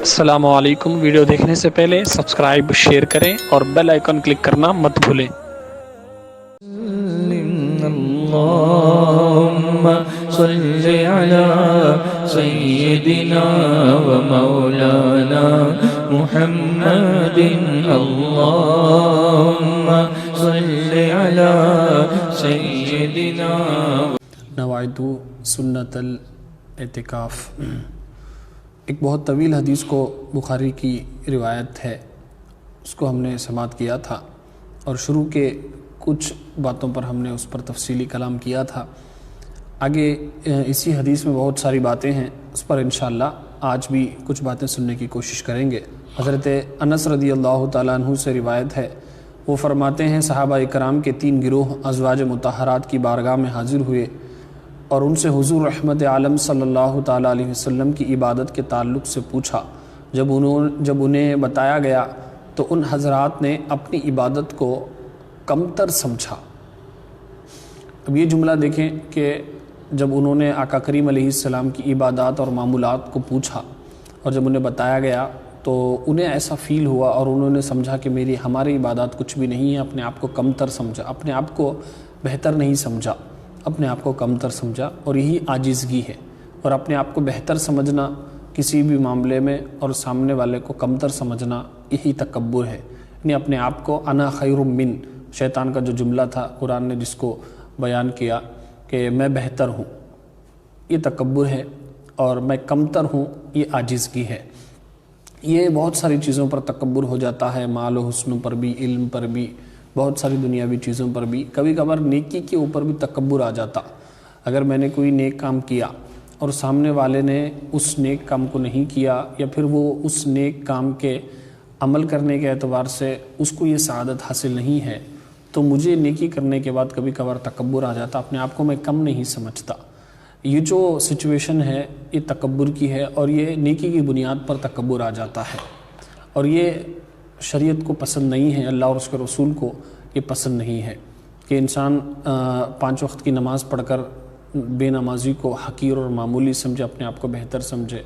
السلام علیکم، ویڈیو دیکھنے سے پہلے سبسکرائب شیئر کریں اور بیل آئیکن کلک کرنا مت بھولیں۔ اللهم صل على سيدنا ومولانا محمد اللهم صل على سيدنا نوائت سنت الاعتکاف۔ ایک بہت طویل حدیث کو بخاری کی روایت ہے، اس کو ہم نے سماعت کیا تھا اور شروع کے کچھ باتوں پر ہم نے اس پر تفصیلی کلام کیا تھا۔ آگے اسی حدیث میں بہت ساری باتیں ہیں، اس پر انشاءاللہ آج بھی کچھ باتیں سننے کی کوشش کریں گے۔ حضرت انس رضی اللہ تعالیٰ عنہ سے روایت ہے، وہ فرماتے ہیں صحابہ اکرام کے 3 گروہ ازواج مطہرات کی بارگاہ میں حاضر ہوئے اور ان سے حضور رحمت عالم صلی اللہ تعالیٰ علیہ وسلم کی عبادت کے تعلق سے پوچھا۔ جب انہیں بتایا گیا تو ان حضرات نے اپنی عبادت کو کمتر سمجھا۔ اب یہ جملہ دیکھیں کہ جب انہوں نے آقا کریم علیہ السلام کی عبادات اور معمولات کو پوچھا اور جب انہیں بتایا گیا تو انہیں ایسا فیل ہوا اور انہوں نے سمجھا کہ ہماری عبادات کچھ بھی نہیں ہے، اپنے آپ کو کمتر سمجھا، اپنے آپ کو بہتر نہیں سمجھا، اپنے آپ کو کمتر سمجھا، اور یہی عاجزگی ہے۔ اور اپنے آپ کو بہتر سمجھنا کسی بھی معاملے میں اور سامنے والے کو کمتر سمجھنا یہی تکبر ہے، یعنی اپنے آپ کو انا خیر من، شیطان کا جو جملہ تھا قرآن نے جس کو بیان کیا کہ میں بہتر ہوں، یہ تکبر ہے، اور میں کمتر ہوں یہ عاجزگی ہے۔ یہ بہت ساری چیزوں پر تکبر ہو جاتا ہے، مال و حسن پر بھی، علم پر بھی، بہت ساری دنیاوی چیزوں پر بھی، کبھی کبھار نیکی کے اوپر بھی تکبر آ جاتا۔ اگر میں نے کوئی نیک کام کیا اور سامنے والے نے اس نیک کام کو نہیں کیا، یا پھر وہ اس نیک کام کے عمل کرنے کے اعتبار سے اس کو یہ سعادت حاصل نہیں ہے، تو مجھے نیکی کرنے کے بعد کبھی کبھار تکبر آ جاتا، اپنے آپ کو میں کم نہیں سمجھتا۔ یہ جو سچویشن ہے یہ تکبر کی ہے، اور یہ نیکی کی بنیاد پر تکبر آ جاتا ہے، اور یہ شریعت کو پسند نہیں ہے، اللہ اور اس کے رسول کو یہ پسند نہیں ہے کہ انسان 5 وقت کی نماز پڑھ کر بے نمازی کو حقیر اور معمولی سمجھے، اپنے آپ کو بہتر سمجھے۔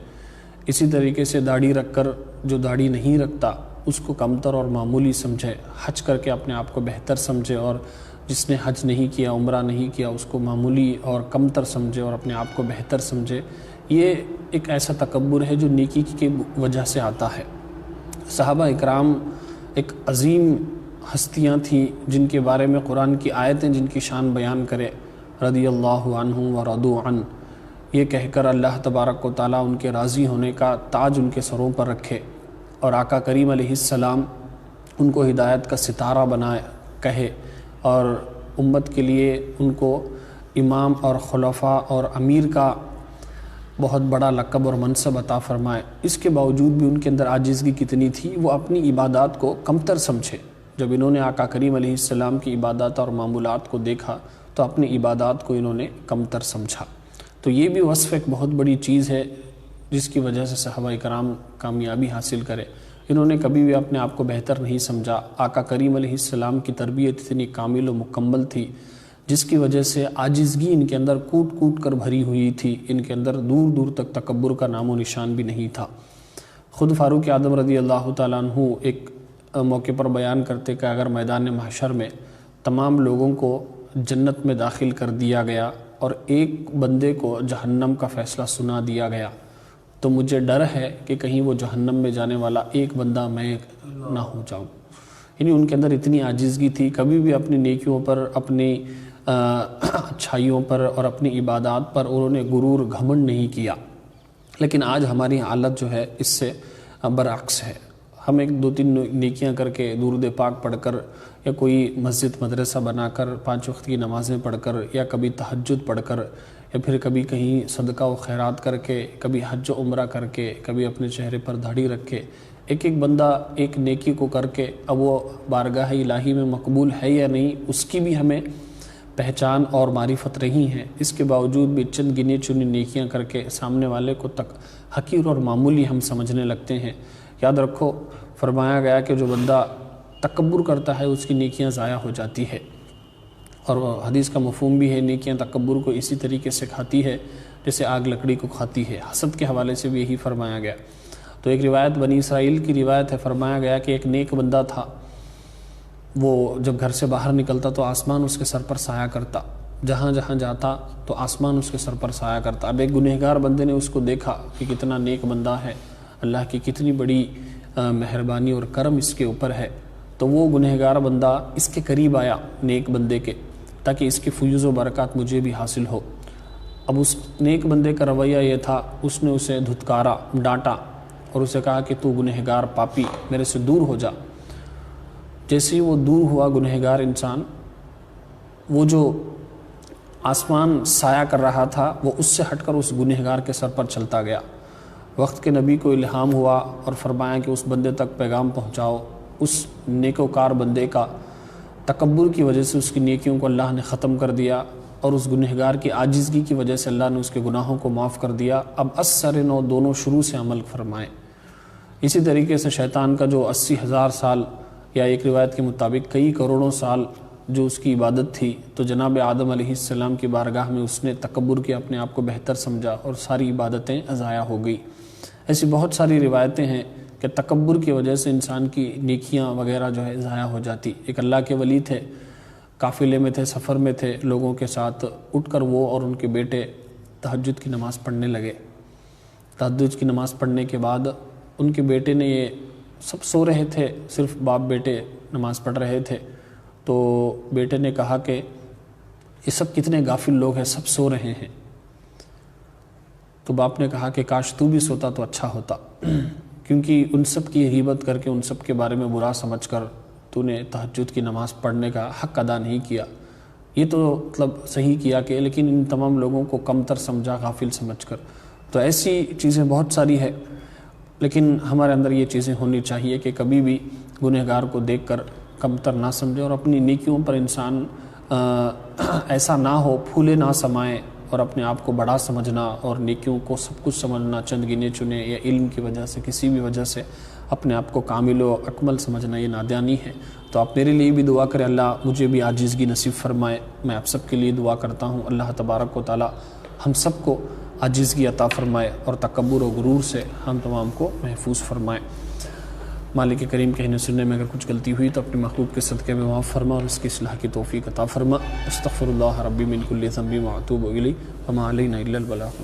اسی طریقے سے داڑھی رکھ کر جو داڑھی نہیں رکھتا اس کو کمتر اور معمولی سمجھے، حج کر کے اپنے آپ کو بہتر سمجھے، اور جس نے حج نہیں کیا، عمرہ نہیں کیا، اس کو معمولی اور کمتر سمجھے اور اپنے آپ کو بہتر سمجھے۔ یہ ایک ایسا تکبر ہے جو نیکی کی وجہ سے آتا ہے۔ صحابہ اکرام ایک عظیم ہستیاں تھیں جن کے بارے میں قرآن کی آیتیں جن کی شان بیان کرے، رضی اللہ عنہم ورضوا عنہ، یہ کہہ کر اللہ تبارک و تعالیٰ ان کے راضی ہونے کا تاج ان کے سروں پر رکھے، اور آقا کریم علیہ السلام ان کو ہدایت کا ستارہ بنائے کہے، اور امت کے لیے ان کو امام اور خلفاء اور امیر کا بہت بڑا لقب اور منصب عطا فرمائے۔ اس کے باوجود بھی ان کے اندر عاجزگی کتنی تھی، وہ اپنی عبادات کو کمتر سمجھے۔ جب انہوں نے آقا کریم علیہ السلام کی عبادات اور معمولات کو دیکھا تو اپنی عبادات کو انہوں نے کمتر سمجھا۔ تو یہ بھی وصف ایک بہت بڑی چیز ہے جس کی وجہ سے صحابہ کرام کامیابی حاصل کرے۔ انہوں نے کبھی بھی اپنے آپ کو بہتر نہیں سمجھا۔ آقا کریم علیہ السلام کی تربیت اتنی کامل و مکمل تھی جس کی وجہ سے عاجزگی ان کے اندر کوٹ کوٹ کر بھری ہوئی تھی، ان کے اندر دور دور تک تکبر کا نام و نشان بھی نہیں تھا۔ خود فاروق اعظم رضی اللہ تعالیٰ عنہ ایک موقع پر بیان کرتے کہ اگر میدان محشر میں تمام لوگوں کو جنت میں داخل کر دیا گیا اور ایک بندے کو جہنم کا فیصلہ سنا دیا گیا تو مجھے ڈر ہے کہ کہیں وہ جہنم میں جانے والا ایک بندہ میں نہ ہو جاؤں۔ یعنی ان کے اندر اتنی عاجزگی تھی، کبھی بھی اپنی نیکیوں پر، اپنی اچھائیوں پر اور اپنی عبادات پر انہوں نے غرور گھمنڈ نہیں کیا۔ لیکن آج ہماری حالت جو ہے اس سے برعکس ہے۔ ہم 1-2-3 نیکیاں کر کے درود پاک پڑھ کر، یا کوئی مسجد مدرسہ بنا کر 5 وقت کی نمازیں پڑھ کر، یا کبھی تہجد پڑھ کر، یا پھر کبھی کہیں صدقہ و خیرات کر کے، کبھی حج و عمرہ کر کے، کبھی اپنے چہرے پر داڑھی رکھ کے، ایک بندہ ایک نیکی کو کر کے اب وہ بارگاہ الہی میں مقبول ہے یا نہیں اس کی بھی ہمیں پہچان اور معرفت نہیں ہے۔ اس کے باوجود بھی چند گنے چنی نیکیاں کر کے سامنے والے کو تک حقیر اور معمولی ہم سمجھنے لگتے ہیں۔ یاد رکھو، فرمایا گیا کہ جو بندہ تکبر کرتا ہے اس کی نیکیاں ضائع ہو جاتی ہے، اور حدیث کا مفہوم بھی ہے نیکیاں تکبر کو اسی طریقے سے کھاتی ہے جیسے آگ لکڑی کو کھاتی ہے۔ حسد کے حوالے سے بھی یہی فرمایا گیا۔ تو ایک روایت بنی اسرائیل کی روایت ہے، فرمایا گیا کہ ایک نیک بندہ تھا، وہ جب گھر سے باہر نکلتا تو آسمان اس کے سر پر سایہ کرتا، جہاں جہاں جاتا تو آسمان اس کے سر پر سایہ کرتا۔ اب ایک گنہگار بندے نے اس کو دیکھا کہ کتنا نیک بندہ ہے، اللہ کی کتنی بڑی مہربانی اور کرم اس کے اوپر ہے، تو وہ گنہگار بندہ اس کے قریب آیا نیک بندے کے، تاکہ اس کی فیوز و برکات مجھے بھی حاصل ہو۔ اب اس نیک بندے کا رویہ یہ تھا، اس نے اسے دھتکارا، ڈانٹا اور اسے کہا کہ تو گنہگار پاپی، میرے سے دور ہو جا۔ جیسے ہی وہ دور ہوا گنہگار انسان، وہ جو آسمان سایہ کر رہا تھا وہ اس سے ہٹ کر اس گنہگار کے سر پر چلتا گیا۔ وقت کے نبی کو الہام ہوا اور فرمایا کہ اس بندے تک پیغام پہنچاؤ، اس نیکوکار بندے کا تکبر کی وجہ سے اس کی نیکیوں کو اللہ نے ختم کر دیا، اور اس گنہگار کی عاجزگی کی وجہ سے اللہ نے اس کے گناہوں کو معاف کر دیا۔ اب اثر نو دونوں شروع سے عمل فرمائیں۔ اسی طریقے سے شیطان کا جو 80,000 سال یا ایک روایت کے مطابق کئی کروڑوں سال جو اس کی عبادت تھی، تو جناب آدم علیہ السلام کی بارگاہ میں اس نے تکبر کیا، اپنے آپ کو بہتر سمجھا اور ساری عبادتیں ضائع ہو گئی۔ ایسی بہت ساری روایتیں ہیں کہ تکبر کی وجہ سے انسان کی نیکیاں وغیرہ جو ہے ضائع ہو جاتی۔ ایک اللہ کے ولی تھے، قافلے میں تھے، سفر میں تھے، لوگوں کے ساتھ اٹھ کر وہ اور ان کے بیٹے تہجد کی نماز پڑھنے لگے۔ تہجد کی نماز پڑھنے کے بعد ان کے بیٹے نے، یہ سب سو رہے تھے، صرف باپ بیٹے نماز پڑھ رہے تھے، تو بیٹے نے کہا کہ یہ سب کتنے غافل لوگ ہیں، سب سو رہے ہیں۔ تو باپ نے کہا کہ کاش تو بھی سوتا تو اچھا ہوتا، کیونکہ ان سب کی غیبت کر کے، ان سب کے بارے میں برا سمجھ کر تو نے تہجد کی نماز پڑھنے کا حق ادا نہیں کیا۔ یہ تو مطلب صحیح کیا کہ، لیکن ان تمام لوگوں کو کم تر سمجھا، غافل سمجھ کر۔ تو ایسی چیزیں بہت ساری ہے، لیکن ہمارے اندر یہ چیزیں ہونی چاہیے کہ کبھی بھی گنہگار کو دیکھ کر کم تر نہ سمجھے، اور اپنی نیکیوں پر انسان ایسا نہ ہو، پھولے نہ سمائے اور اپنے آپ کو بڑا سمجھنا اور نیکیوں کو سب کچھ سمجھنا، چند گنے چنے یا علم کی وجہ سے، کسی بھی وجہ سے اپنے آپ کو کامل و اکمل سمجھنا، یہ نادانی ہے۔ تو آپ میرے لیے بھی دعا کریں، اللہ مجھے بھی عاجزگی نصیب فرمائے۔ میں آپ سب کے لیے دعا کرتا ہوں، اللہ تبارک و تعالی ہم سب کو عاجزگی عطا فرمائے اور تکبر و غرور سے ہم تمام کو محفوظ فرمائے۔ مالک کریم کہنے سننے میں اگر کچھ غلطی ہوئی تو اپنے محبوب کے صدقے میں معاف فرما اور اس کی اصلاح کی توفیق عطا فرما۔ استغفر اللہ ربی من کل ذنب و اتوب الیہ وما علینا الا البلاغ۔